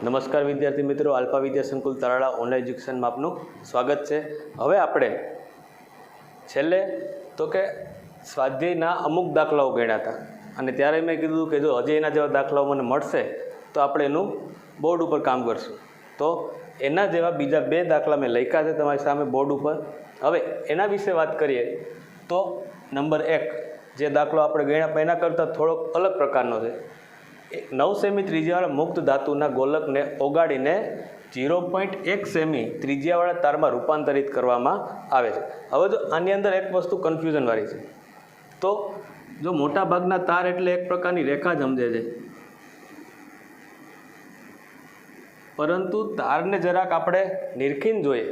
નમસ્કાર વિદ્યાર્થી મિત્રો, આલ્ફા વિદ્યા સંકુલ તારાળા ઓનલાઈન એજ્યુકેશનમાં આપનું સ્વાગત છે। હવે આપણે છેલ્લે તો કે સ્વાધ્યાયના અમુક દાખલાઓ ગણ્યા હતા અને ત્યારે મેં કીધું કે જો હજી એના જેવા દાખલાઓ મને મળશે તો આપણે એનું બોર્ડ ઉપર કામ કરશું। તો એના જેવા બીજા 2 દાખલા મેં લખ્યા છે તમારી સામે બોર્ડ ઉપર। હવે એના વિશે વાત કરીએ તો નંબર 1 જે દાખલો આપણે ગણ્યા એના કરતાં થોડોક અલગ પ્રકારનો છે। 9 સેમી ત્રિજ્યાવાળા મુક્ત ધાતુના ગોલકને ઓગાળીને 0.1 સેમી ત્રિજ્યાવાળા તારમાં રૂપાંતરિત કરવામાં આવે છે। હવે જો આની અંદર એક વસ્તુ કન્ફ્યુઝનવાળી છે, તો જો મોટા ભાગના તાર એટલે એક પ્રકારની રેખા જ સમજે છે, પરંતુ તારને જરાક આપણે નિરખીને જોઈએ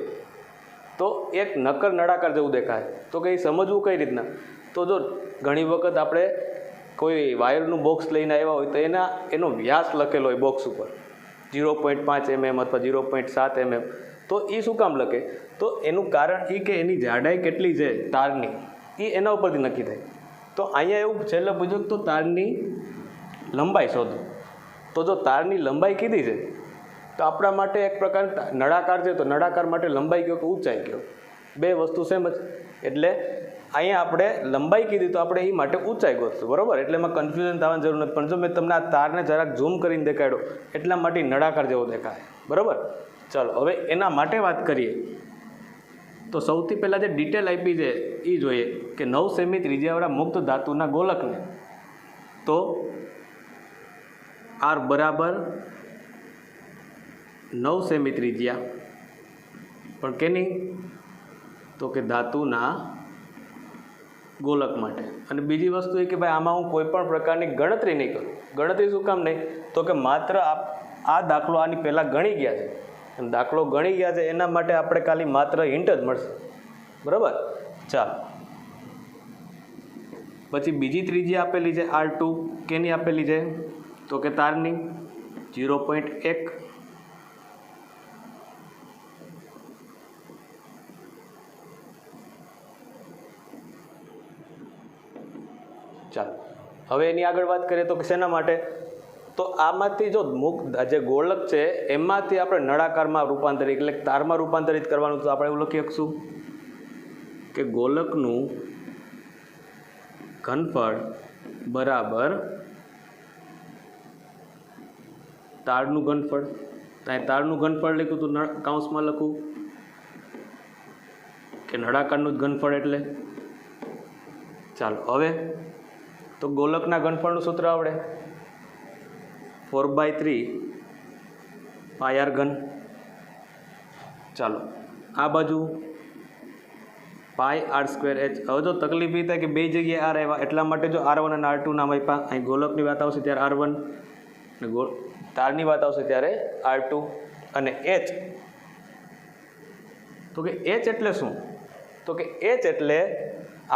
તો એક નક્કર નળાકાર જેવું દેખાય। તો કે એ સમજવું કઈ રીતના, તો જો ઘણી વખત આપણે કોઈ વાયરનું બોક્સ લઈને આવ્યા હોય તો એનો વ્યાસ લખેલો હોય બોક્સ ઉપર 0.5 mm અથવા 0.7 mm, તો એ શું કામ લખે? તો એનું કારણ એ કે એની જાડાઈ કેટલી છે તારની, એ એના ઉપરથી નક્કી થાય। તો અહીંયા એવું છેલ્લે પૂછ્યું તો તારની લંબાઈ શોધો, તો જો તારની લંબાઈ કીધી છે તો આપણા માટે એક પ્રકાર નળાકાર છે, તો નળાકાર માટે લંબાઈ કયો કે ઊંચાઈ કયો, 2 વસ્તુ સેમ જ। એટલે અહીંયા આપણે લંબાઈ કીધી તો આપણે એ માટે ઊંચાઈ ગોતશું, બરાબર? એટલે એમાં કન્ફ્યુઝન થવાની જરૂર નથી। પણ જો મેં તમને આ તારને જરાક ઝૂમ કરીને દેખાડ્યો એટલા માટે નળાકાર જેવો દેખાય, બરાબર? ચાલો હવે એના માટે વાત કરીએ તો સૌથી પહેલાં જે ડિટેલ આપી છે એ જોઈએ કે 9 સેમી ત્રિજ્યાવાળા મુક્ત ધાતુના ગોલકને, તો આર બરાબર 9 સેમી ત્રિજ્યા, પણ કેની? તો કે ધાતુના ગોલક માટે। અને બીજી વસ્તુ એ કે ભાઈ આમાં હું કોઈ પણ પ્રકારની ગણતરી નહીં કરું। ગણતરી શું કામ નહીં? તો કે માત્ર આ દાખલો આની પહેલાં ગણી ગયા છે અને દાખલો ગણી ગયા છે એના માટે આપણે ખાલી માત્ર હિન્ટ જ મળશે, બરાબર? ચાલો પછી બીજી ત્રિજ્યા આપેલી છે R2, કેની આપેલી છે? તો કે તારની 0.1। ચાલો હવે એની આગળ વાત કરીએ તો શેના માટે? તો આમાંથી જો જે ગોળક છે એમાંથી આપણે નળાકારમાં રૂપાંતરિત એટલે તારમાં રૂપાંતરિત કરવાનું, તો આપણે એવું લખી શકશું કે ગોલકનું ઘનફળ બરાબર તારનું ઘનફળ। ત્યાં તારનું ઘનફળ લખ્યું તો કાઉન્સમાં લખું કે નળાકારનું જ ઘનફળ એટલે। ચાલો હવે તો ગોલકના ઘનફળનું સૂત્ર આવડે, 4/3 πr ઘન। ચાલો આ બાજુ πr²h। હવે જો તકલીફ એ થાય કે 2 જગ્યાએ r આવ્યા એટલા માટે જો R1 અને R2 નામ આપ્યા, અહીં ગોલકની વાત આવશે ત્યારે R1 અને તારની વાત આવશે ત્યારે R2 અને h। તો કે h એટલે શું? તો કે h એટલે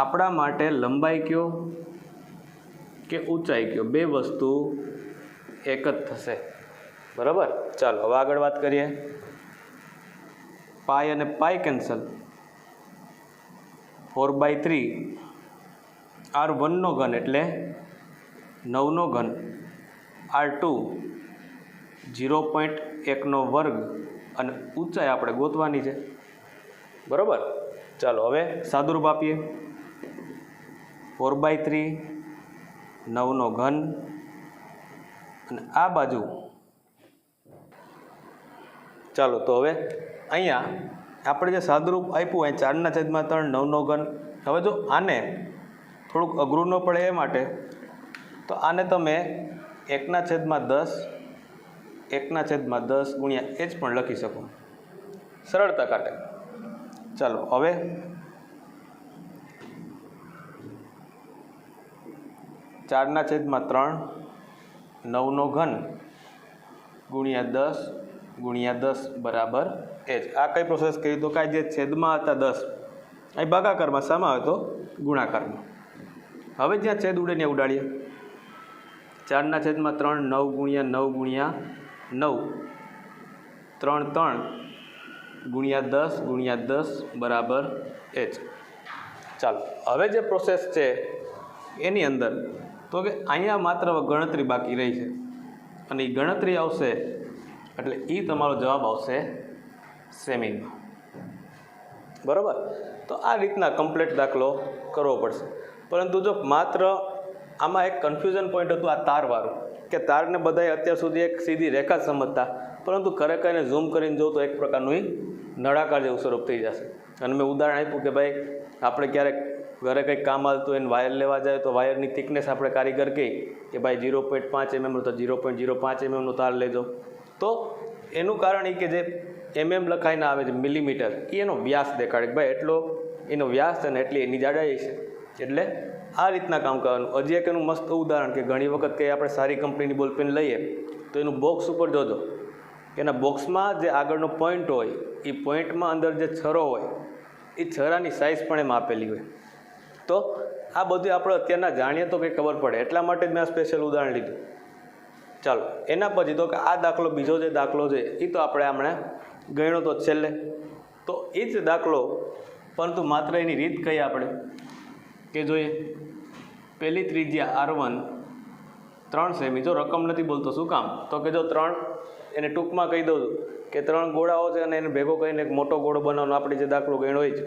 આપણા માટે લંબાઈ કયો કે ઊંચાઈ કયો, 2 વસ્તુ એક જ થશે, બરાબર? ચાલો હવે આગળ વાત કરીએ। પાઈ અને પાઈ કેન્સલ, 4/3 R1 નો ઘન એટલે 9 નો ઘન, R2 0.1 નો વર્ગ, અને ઊંચાઈ આપણે ગોતવાની છે, બરાબર? ચાલો હવે સાદુરૂપ આપીએ, 4/3 9 નો ઘન, અને આ બાજુ ચાલો તો હવે અહીંયા આપણે જે સાદુરૂપ આપ્યું અહીં 4/3 9 નો ઘન। હવે જો આને થોડુંક અઘરું ન પડે એ માટે તો આને તમે 1/10 ગુણ્યા h પણ લખી શકો, સરળતા કાટે। ચાલો હવે 4/3 9 નો ઘન ગુણ્યા 10 બરાબર h। આ કઈ પ્રોસેસ કરી? તો કાંઈ જે છેદમાં હતા 10 અહીં ભાગાકારમાં, શામાં આવે તો ગુણાકારમાં। હવે જ્યાં છેદ ઉડે ત્યાં ઉડાડીએ, 4/3 9 ગુણ્યા 9 ગુણ્યા 9 3 ગુણ્યા 10 બરાબર h। ચાલો હવે જે પ્રોસેસ છે એની અંદર તો કે અહીંયા માત્ર ગણતરી બાકી રહી છે, અને એ ગણતરી આવશે એટલે એ તમારો જવાબ આવશે સેમીમાં. બરાબર. તો આ રીતના કમ્પ્લીટ દાખલો કરવો પડશે. પરંતુ જો માત્ર આમાં એક કન્ફ્યુઝન પોઈન્ટ હતું આ તારવાળું, કે તારને બધાએ અત્યાર સુધી એક સીધી રેખા જ સમજતા, પરંતુ ખરેખર એને ઝૂમ કરીને જોઉં તો એક પ્રકારનું નળાકાર જેવું સ્વરૂપ થઈ જશે. અને મેં ઉદાહરણ આપ્યું કે ભાઈ આપણે ક્યારેક ઘરે કંઈક કામ આવતું એને વાયર લેવા જાય તો વાયરની થિકનેસ આપણે કારીગર કહી કે ભાઈ 0.5 mm તો 0.05 mm તાર લેજો. તો એનું કારણ એ કે જે લખાઈને આવે છે મિલીમીટર, એ એનો વ્યાસ દેખાડે કે ભાઈ એટલો એનો વ્યાસ છે ને એટલી એની જાડાઈ છે. એટલે આ રીતના કામ કરવાનું. હજી એક એનું મસ્ત ઉદાહરણ કે ઘણી વખત કંઈ આપણે સારી કંપનીની બોલપેન લઈએ તો એનું બોક્સ ઉપર જોજો, એના બોક્સમાં જે આગળનો પોઈન્ટ હોય એ પોઈન્ટમાં અંદર જે છરો હોય એ છરાની સાઇઝ પણ એમાં આપેલી હોય. તો આ બધું આપણે અત્યારના જાણીએ તો કંઈ ખબર પડે, એટલા માટે જ મેં આ સ્પેશિયલ ઉદાહરણ લીધું. ચાલો એના પછી તો કે આ દાખલો બીજો જે દાખલો છે એ તો આપણે ગણ્યો તો છેલ્લે, તો એ જ દાખલો પરંતુ માત્ર એની રીત કઈ આપણે કે જોઈએ. પહેલી ત્રિજ્યા R1 3 સેમી. જો રકમ નથી બોલતો શું કામ, તો કે જો 3 એને ટૂંકમાં કહી દઉં કે 3 ગોળાઓ છે અને એને ભેગો કરીને એક મોટો ગોળો બનાવવાનો આપણે જે દાખલો ગણ્યો હોય છે.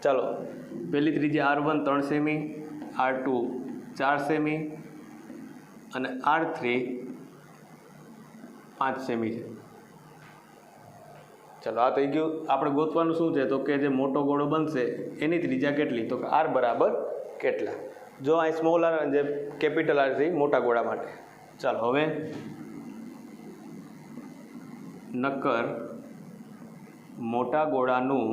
ચાલો પહેલી ત્રિજ્યા R1 3 સેમી, R2 4 સેમી અને R3 5 સેમી છે. ચાલો આ થઈ ગયું. આપણે ગોતવાનું શું છે, તો કે જે મોટો ગોળો બનશે એની ત્રિજ્યા કેટલી, તો કે R બરાબર કેટલા. જો અહીં સ્મોલ આર જે કેપિટલ આર છે મોટા ગોળા માટે. ચાલો હવે નક્કર મોટા ગોળાનું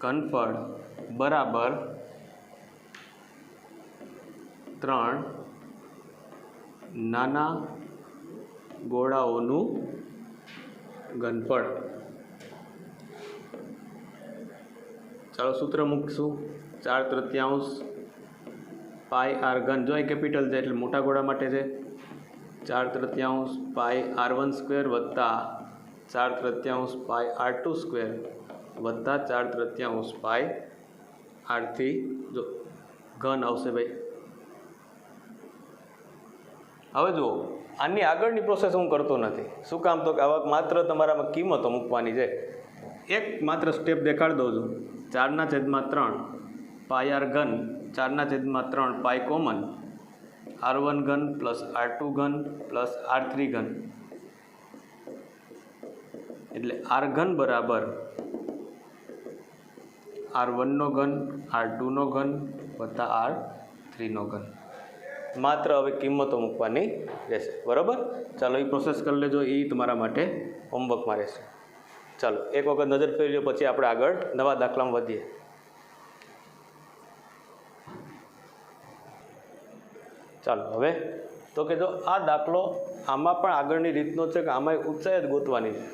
ઘનફળ બરાબર 3 નાના ગોળાઓનું ઘનફળ. ચાલો સૂત્ર મૂકશું 4/3 પાઈ આર ઘન. જો અહીં કેપિટલ છે એટલે મોટા ગોળા માટે છે 4/3 પાઈ R1² વત્તા 4/3 પાઈ R2² વત્તા 4/3 પાઈ R3 જો ઘન આવશે ભાઈ. હવે જુઓ આની આગળની પ્રોસેસ હું કરતો નથી. શું કામ, તો કે આવા માત્ર તમારામાં કિંમતો મૂકવાની છે. એક માત્ર સ્ટેપ દેખાડી દઉં છું. 4/3 પાઈ આર ઘન 4/3 પાઈ કોમન R1 ઘન પ્લસ R2 ઘન પ્લસ R3 ઘન, એટલે R ઘન બરાબર R1 નો ઘન R2 નો ઘન વત્તા R3 નો ઘન. માત્ર હવે કિંમતો મૂકવાની રહેશે. બરાબર. ચાલો એ પ્રોસેસ કરી લેજો, એ તમારા માટે હોમવર્કમાં રહેશે. ચાલો એક વખત નજર ફેરવી લો, પછી આપણે આગળ નવા દાખલામાં વધીએ. ચાલો હવે તો કે જો આ દાખલો આમાં પણ આગળની રીતનો છે કે આમાં ઊંચાઈ જ ગોતવાની છે,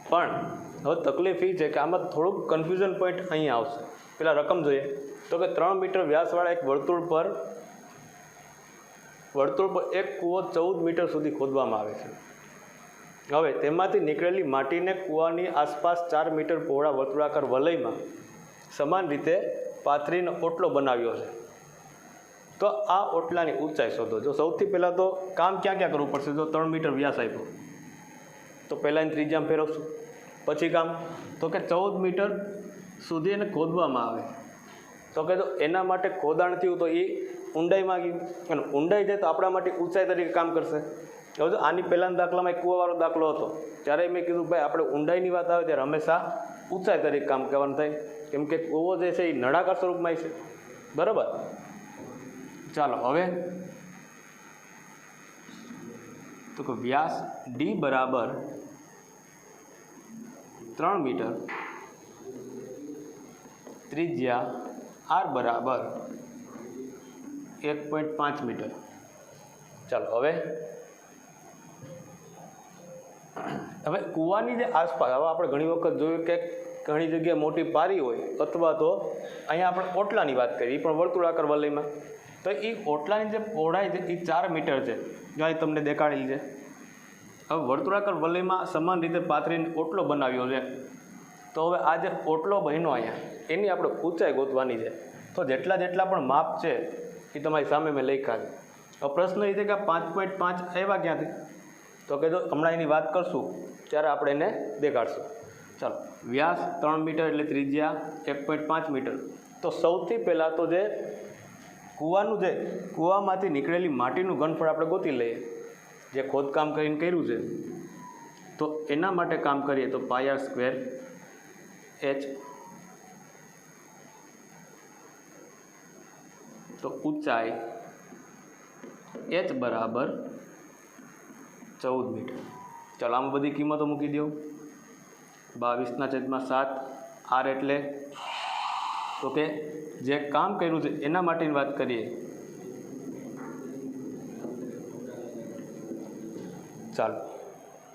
પણ હવે તકલીફ એ છે કે આમાં થોડુંક કન્ફ્યુઝન પોઈન્ટ અહીંયા આવશે. પેલા રકમ જોઈએ તો કે 3 મીટર વ્યાસવાળા એક વર્તુળ પર એક કૂવો 14 મીટર સુધી ખોદવામાં આવે છે. હવે તેમાંથી નીકળેલી માટીને કૂવાની આસપાસ 4 મીટર પહોળા વર્તુળાકાર વલયમાં સમાન રીતે પાથરીનો ઓટલો બનાવ્યો છે. તો આ ઓટલાની ઊંચાઈ શોધો. જો સૌથી પહેલાં તો કામ ક્યાં ક્યાં કરવું પડશે. જો 3 મીટર વ્યાસ આપ્યો તો પહેલાં એની ત્રિજ્યામાં ફેરવશું. પછી કામ તો કે 14 મીટર સુધી એને ખોદવામાં આવે. તો કે જો એના માટે ખોદાણ થયું તો એ ઊંડાઈમાં ગયું, અને ઊંડાઈ જાય તો આપણા માટે ઊંચાઈ તરીકે કામ કરશે. હવે જો આની પહેલાંના દાખલામાં એક કૂવાવાળો દાખલો હતો, ત્યારે મેં કીધું ભાઈ આપણે ઊંડાઈની વાત આવે ત્યારે હંમેશા ઊંચાઈ તરીકે કામ કરવાનું થાય, કેમ કે કૂવો જે છે એ નળાકાર સ્વરૂપમાં છે. બરાબર. ચાલો હવે તો કે વ્યાસ D બરાબર 3 મીટર, ત્રિજ્યા R બરાબર 1.5 મીટર. ચાલો હવે કૂવાની જે આસપાસ, હવે આપણે ઘણી વખત જોયું કે ઘણી જગ્યાએ મોટી પારી હોય, અથવા તો અહીંયા આપણે ઓટલાની વાત કરીએ, પણ વર્તુળાકાર વલયમાં, તો એ ઓટલાની જે પહોળાઈ છે એ 4 મીટર છે. જો અહીં તમને દેખાડેલી છે. હવે વર્તુળાકાર વલયમાં સમાન રીતે પાથરીને ઓટલો બનાવ્યો છે. તો હવે આ જે ઓટલો બન્યો અહીંયા, એની આપણે ઊંચાઈ ગોતવાની છે. તો જેટલા પણ માપ છે એ તમારી સામે મેં લખ્યા છે. હવે પ્રશ્ન એ છે કે 5.5 આવ્યા ક્યાંથી, તો કે જો હમણાં એની વાત કરશું ત્યારે આપણે એને દેખાડશું. ચાલો, વ્યાસ 3 મીટર એટલે ત્રિજ્યા 1.5 મીટર. તો સૌથી પહેલાં તો જે કૂવામાંથી નીકળેલી માટીનું ઘનફળ આપણે ગોતી લઈએ, જે ખોદકામ કરીને કર્યું છે. તો એના માટે કામ કરીએ તો πr² h. તો ઊંચાઈ h બરાબર 14 મીટર. ચાલો, આમાં બધી કિંમતો મૂકી દો. 22/7 r એટલે તો કે જે કામ કર્યું છે એના માટેની વાત કરીએ. ચાલો,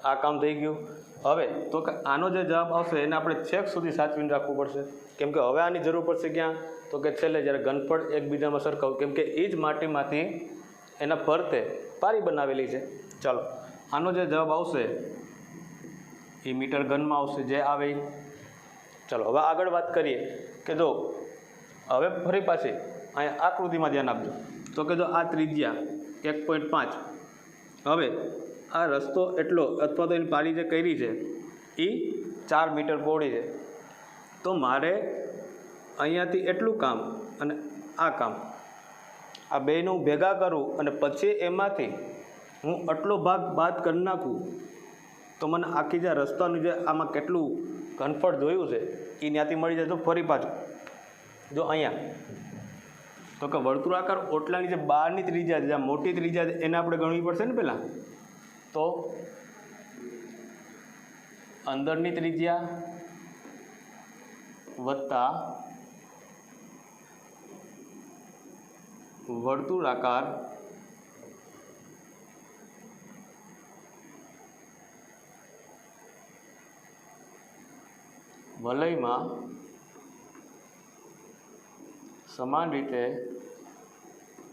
આ કામ થઈ ગયું. હવે તો કે આનો જે જવાબ આવશે એને આપણે છેક સુધી સાચવીને રાખવું પડશે. કેમ કે હવે આની જરૂર પડશે ક્યાં? તો કે છેલ્લે જ્યારે ઘનફળ એકબીજામાં સરખાવું. કેમ કે એ જ માટીમાંથી એના ફરતે પારી બનાવેલી છે. ચાલો, આનો જે જવાબ આવશે એ મીટર ઘનમાં આવશે, જે આવે. ચાલો, હવે આગળ વાત કરીએ કે જો હવે ફરી પાછી અહીંયા આકૃતિમાં ધ્યાન આપજો. તો કે જો આ ત્રિજ્યા 1.5, હવે આ રસ્તો એટલો અથવા તો એની પારી જે કરી છે એ 4 મીટર પહોળી છે. તો મારે અહીંયાથી એટલું કામ અને આ કામ, આ બેનું ભેગા કરું અને પછી એમાંથી હું આટલો ભાગ બાદ કરી નાખું તો મને આખી જે રસ્તાનું જે આમાં કેટલું ઘનફળ જોયું છે એ ત્યાંથી મળી જાય. તો ફરી પાછું જો અહીંયા તો કે વર્તુળાકાર ઓટલાની જે બહારની ત્રિજ્યા છે, જ્યાં મોટી ત્રિજ્યા છે, એને આપણે ગણવી પડશે ને પહેલાં. તો અંદરની ત્રિજ્યા વત્તા વર્તુળાકાર વલયમાં સમાન રીતે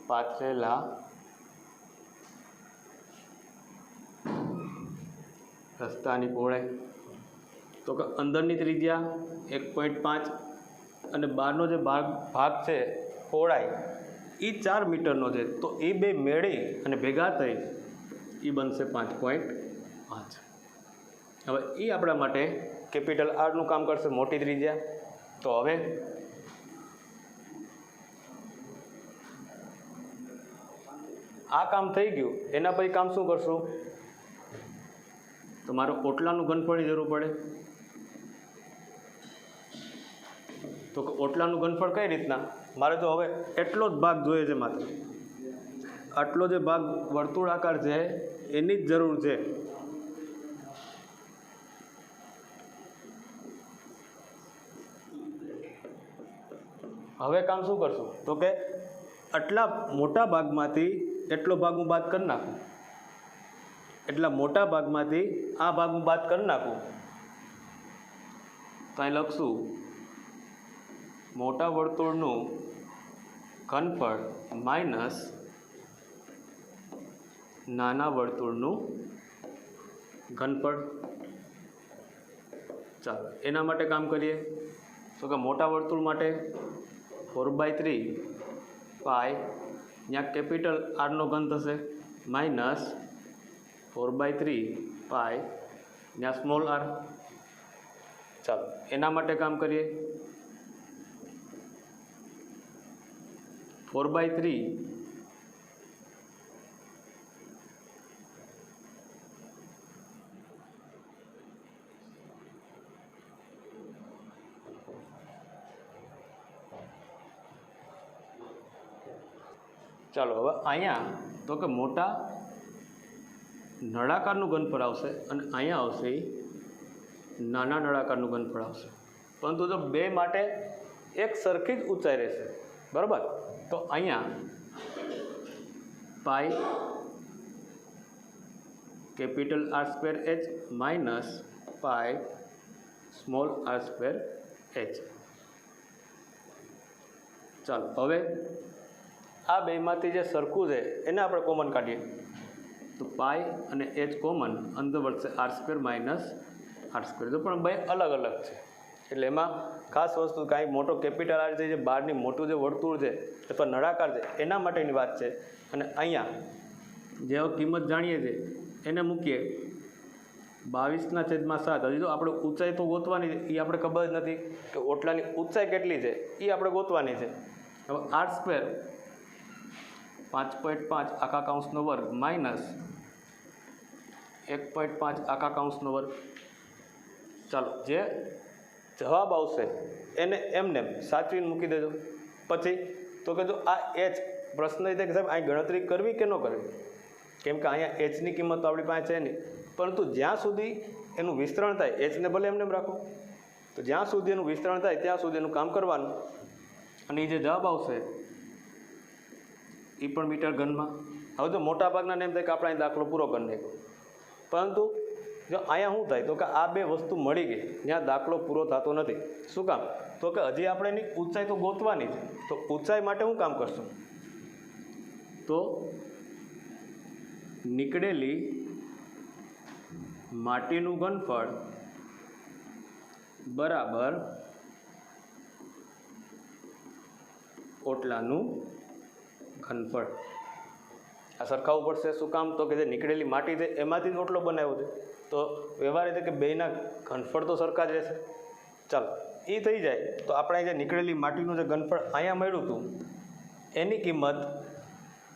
પાથરેલા રસ્તાની પહોળાઈ. તો કે અંદરની ત્રિજ્યા 1.5 અને બહારનો જે ભાગ છે પહોળાઈ એ 4 મીટરનો છે. તો એ બે મેળી અને ભેગા થઈ એ બનશે 5.5. હવે એ આપણા માટે કેપિટલ આરનું કામ કરશે, મોટી ત્રિજ્યા. તો હવે આ કામ થઈ ગયું. એના પછી કામ શું કરશું? તો મારે ઓટલાનું ઘનફળની જરૂર પડે. તો કે ઓટલાનું ઘનફળ કઈ રીતના? મારે તો હવે એટલો જ ભાગ જોઈએ છે, માત્ર આટલો જે ભાગ વર્તુળાકાર છે એની જ જરૂર છે. હવે કામ શું કરશું? તો કે આટલા મોટા ભાગમાંથી એટલો ભાગ હું બાદ કરી નાખું. એટલા મોટા ભાગમાંથી આ ભાગ હું બાદ કરી નાખું. તો અહીં લખશું મોટા વર્તુળનું ઘનફળ માઇનસ નાના વર્તુળનું ઘનફળ. ચાલો, એના માટે કામ કરીએ. તો કે મોટા વર્તુળ માટે 4/3 પાઈ, ત્યાં કેપિટલ આરનો ઘન થશે, માઇનસ 4/3 પાઈ, ત્યાં સ્મોલ આર. ચાલો, એના માટે કામ કરીએ. 4/3 ચાલો, હવે અહીંયા તો કે મોટા નળાકારનું ઘનફળ આવશે અને અહીંયા આવશે નાના નળાકારનું ઘનફળ આવશે. પરંતુ જો બે માટે એક સરખી જ ઊંચાઈ રહેશે, બરાબર. તો અહીંયા pi capital R² H minus pi small R² H. ચાલો, હવે આ બેમાંથી જે સરખું છે એને આપણે કોમન કાઢીએ. તો પાઈ અને H કોમન, અંદર વધશે R² માઇનસ R². તો પણ બે અલગ અલગ છે એટલે એમાં ખાસ વસ્તુ કાંઈ મોટો કેપિટલ આર છે, જે બહારની મોટું જે વર્તુળ છે અથવા નળાકાર છે એના માટેની વાત છે. અને અહીંયા જે કિંમત જાણીએ છીએ એને મૂકીએ 22/7. હજી તો આપણે ઊંચાઈ તો ગોતવાની છે, એ આપણે ખબર જ નથી કે ઓટલાની ઊંચાઈ કેટલી છે, એ આપણે ગોતવાની છે. હવે r² 5.5 આખા કૌંસનો વર્ગ માઇનસ 1.5 આખા કૌંસનો વર્ગ. ચાલો, જે જવાબ આવશે એને એમને સાચવીને મૂકી દેજો. પછી તો કે જો આ h પ્રશ્ન એ છે કે સાહેબ અહીં ગણતરી કરવી કે ન કરવી, કેમ કે અહીંયા એચની કિંમત તો આપણી પાસે છે નહીં, પરંતુ જ્યાં સુધી એનું વિસ્તરણ થાય, એચને ભલે એમને રાખો, તો જ્યાં સુધી એનું વિસ્તરણ થાય ત્યાં સુધી એનું કામ કરવાનું. અને એ જે જવાબ આવશે એ પણ મીટર ઘનમાં. હવે તો મોટાભાગના એમ થાય કે આપણે અહીં દાખલો પૂરો કરી નાખ્યો, પરંતુ જો અહીંયા શું થાય તો કે આ બે વસ્તુ મળી ગઈ, જ્યાં દાખલો પૂરો થતો નથી. શું કામ? તો કે હજી આપણે એની ઊંચાઈ તો ગોતવાની છે. તો ઊંચાઈ માટે શું કામ કરશું? તો નીકળેલી માટીનું ઘનફળ બરાબર ઓટલાનું ઘનફળ. આ સરખાવવું પડશે. શું કામ? તો કે જે નીકળેલી માટી છે એમાંથી જ ઓટલો બનાવ્યો છે, તો વ્યવહાર એ છે કે બેયના ઘનફળ તો સરખા જ રહેશે. ચાલો, એ થઈ જાય તો આપણે જે નીકળેલી માટીનું જે ઘનફળ અહીંયા મળ્યું હતું એની કિંમત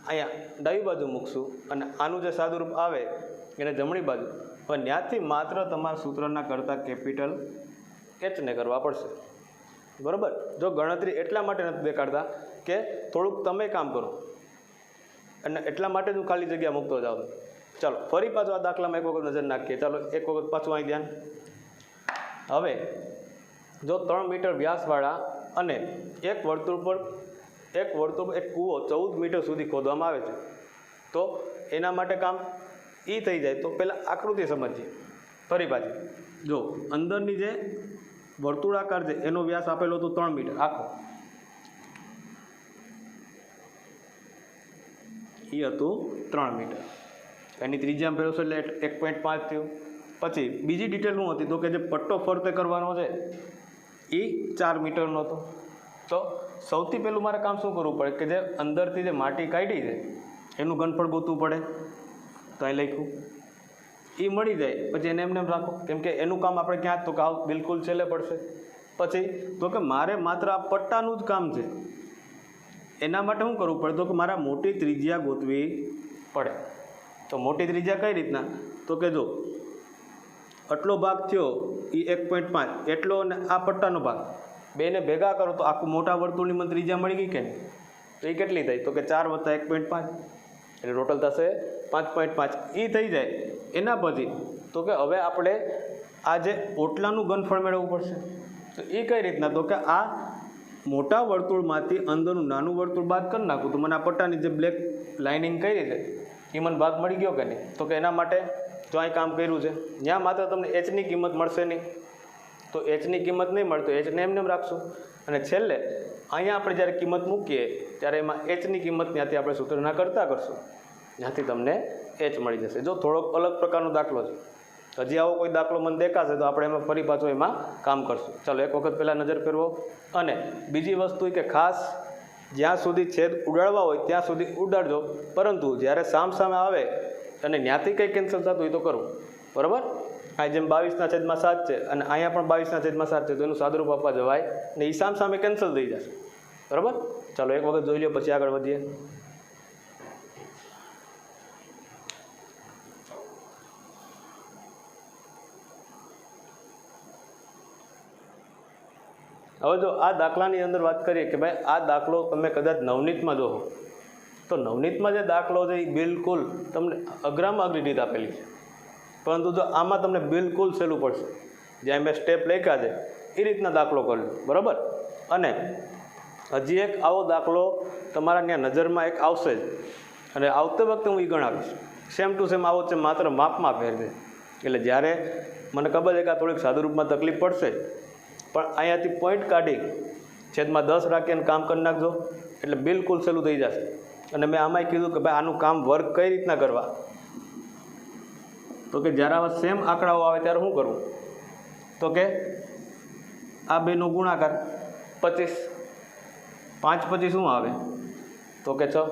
અહીંયા ડાબી બાજુ મૂકશું અને આનું જે સાદુરૂપ આવે એને જમણી બાજુ. હવે ત્યાંથી માત્ર તમારા સૂત્રના કરતાં કેપિટલ એચને કરવા પડશે. બરાબર? જો ગણતરી એટલા માટે નથી દેખાડતા કે થોડુંક તમે કામ કરો, અને એટલા માટે જ હું ખાલી જગ્યા મૂકતો જાઉં. ચાલો, ફરી પાછું આ દાખલામાં એક વખત નજર નાખીએ. ચાલો, એક વખત પાછું અહીં ધ્યાન. હવે જો 3 મીટર વ્યાસવાળા અને એક વર્તુળ એક કૂવો 14 મીટર સુધી ખોદવામાં આવે છે, તો એના માટે કામ એ થઈ જાય. તો પહેલાં આકૃતિ સમજીએ. ફરી પાછી જો અંદરની જે વર્તુળાકાર છે એનો વ્યાસ આપેલો હતો 3 મીટર આખો, એ હતું 3 મીટર. એની ત્રિજ્યા ફેરવશો એટલે 1.5 થયું. પછી બીજી ડિટેલ શું હતી? તો કે જે પટ્ટો ફરતે કરવાનો છે એ 4 મીટરનો હતો. તો સૌથી પહેલું મારે કામ શું કરવું પડે કે જે અંદરથી જે માટી કાઢી છે એનું ઘનફળ ગોતવું પડે. તો અહીં લખ્યું, એ મળી જાય પછી એને એમને રાખો, કેમ કે એનું કામ આપણે ક્યાં તો કે બિલકુલ છેલ્લે પડશે. પછી તો કે મારે માત્ર આ પટ્ટાનું જ કામ છે, એના માટે શું કરવું પડે? તો કે મારે મોટી ત્રિજ્યા ગોતવી પડે. તો મોટી ત્રિજ્યા કઈ રીતના? તો કે જો આટલો ભાગ થયો એ 1.5, એટલો અને આ પટ્ટાનો ભાગ બેને ભેગા કરો તો આખું મોટા વર્તુળની મને ત્રિજ્યા મળી ગઈ કે નહીં? તો એ કેટલી થઈ? તો કે 4 + 1.5 એટલે ટોટલ થશે 5.5. એ થઈ જાય. એના પછી તો કે હવે આપણે આ જે ઓટલાનું ઘનફળ મેળવવું પડશે. તો એ કઈ રીતના? તો કે આ મોટા વર્તુળમાંથી અંદરનું નાનું વર્તુળ બાદ કરી નાખું તો મને આ પટ્ટાની જે બ્લેક લાઇનિંગ કરી છે એ મને ભાગ મળી ગયો કે નહીં? તો કે એના માટે જો અહીં કામ કર્યું છે, જ્યાં માત્ર તમને એચની કિંમત મળશે નહીં, તો એચની કિંમત નહીં મળે તો એચને એમને રાખશું. અને છેલ્લે અહીંયા આપણે જ્યારે કિંમત મૂકીએ ત્યારે એમાં એચની કિંમત ત્યાંથી આપણે સૂત્રના કરતાં કરશું, જ્યાંથી તમને એચ મળી જશે. જો થોડોક અલગ પ્રકારનો દાખલો છે, હજી આવો કોઈ દાખલો મને દેખાશે તો આપણે એમાં ફરી પાછું એમાં કામ કરશું. ચાલો, એક વખત પહેલાં નજર ફેરવો. અને બીજી વસ્તુ કે ખાસ જ્યાં સુધી છેદ ઉડાડવા હોય ત્યાં સુધી ઉડાડજો, પરંતુ જ્યારે સામે આવે અને ત્યાંથી કંઈ કેન્સલ થતું હોય તો કરવું. બરાબર? આ જેમ 22/7 છે અને અહીંયા પણ 22/7 છે, તો એનું સાદુરૂપ આપવા જવાય ને એ સામે કેન્સલ થઈ જશે. બરાબર? ચાલો, એક વખત જોઈ લો પછી આગળ વધીએ. હવે જો આ દાખલાની અંદર વાત કરીએ કે ભાઈ આ દાખલો તમે કદાચ નવનીતમાં જોવો તો નવનીતમાં જે દાખલો છે એ બિલકુલ તમને અઘરામાં અઘરી રીત આપેલી છે, પરંતુ જો આમાં તમને બિલકુલ સહેલું પડશે. જ્યાં મેં સ્ટેપ લખ્યા છે એ રીતના દાખલો કરી લો. બરાબર? અને હજી એક આવો દાખલો તમારા ત્યાં નજરમાં એક આવશે જ, અને આવતી વખતે હું એ ગણાવીશ. સેમ ટુ સેમ આવો છે, માત્ર માપમાં ફેર છે. એટલે જ્યારે મને ખબર છે કે આ થોડીક સાદુરૂપમાં તકલીફ પડશે, પણ અહીંયાથી પોઈન્ટ કાઢી છેદમાં 10 રાખીને કામ કરી નાખજો એટલે બિલકુલ સહેલું થઈ જશે. અને મેં આમાંય કીધું કે ભાઈ આનું કામ વર્ક કઈ રીતના કરવા, તો કે જ્યારે આવા સેમ આંકડાઓ આવે ત્યારે શું કરવું? તો કે આ બેનો ગુણાકાર 25, 5 × 25 શું આવે? તો કે 6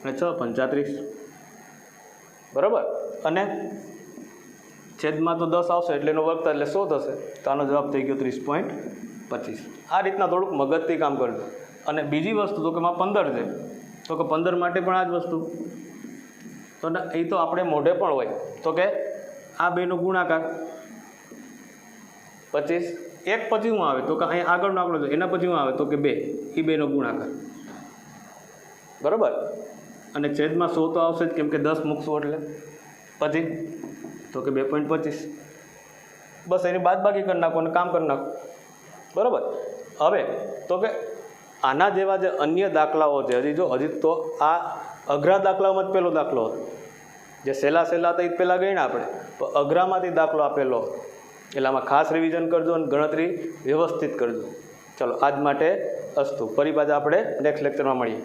અને 6 × 35. બરાબર? અને છેદમાં તો 10 આવશે એટલે એનો વર્ગ એટલે 100 થશે, તો આનો જવાબ થઈ ગયો 30.25. આ રીતના થોડુંક મગજથી કામ કરજો. અને બીજી વસ્તુ તો કે એમાં 15 છે, તો કે 15 માટે પણ આ જ વસ્તુ, તો એ તો આપણે મોઢે પણ હોય, તો કે આ બેનો ગુણાકાર 25, એક પછી શું આવે તો કે અહીંયા આગળનો આંકડો છે એના પછી શું આવે તો કે 2, એ બેનો ગુણાકાર, બરાબર. અને છેદમાં 100 તો આવશે જ, કેમ કે 10 મૂકશું એટલે પછી તો કે 2.25. બસ એની બાદબાકી કરી નાખો અને કામ કરી નાખો, બરાબર. હવે તો કે આના જેવા જે અન્ય દાખલાઓ છે, હજી તો આ અઘરા દાખલાઓમાં જ પહેલો દાખલો હતો, જે સહેલા તો એ પહેલાં ગણ્યા આપણે, તો અઘરામાંથી દાખલો આપેલો, એટલે આમાં ખાસ રિવિઝન કરજો અને ગણતરી વ્યવસ્થિત કરજો. ચલો આજ માટે અસ્તુ. ફરી પાછા આપણે નેક્સ્ટ લેક્ચરમાં મળીએ.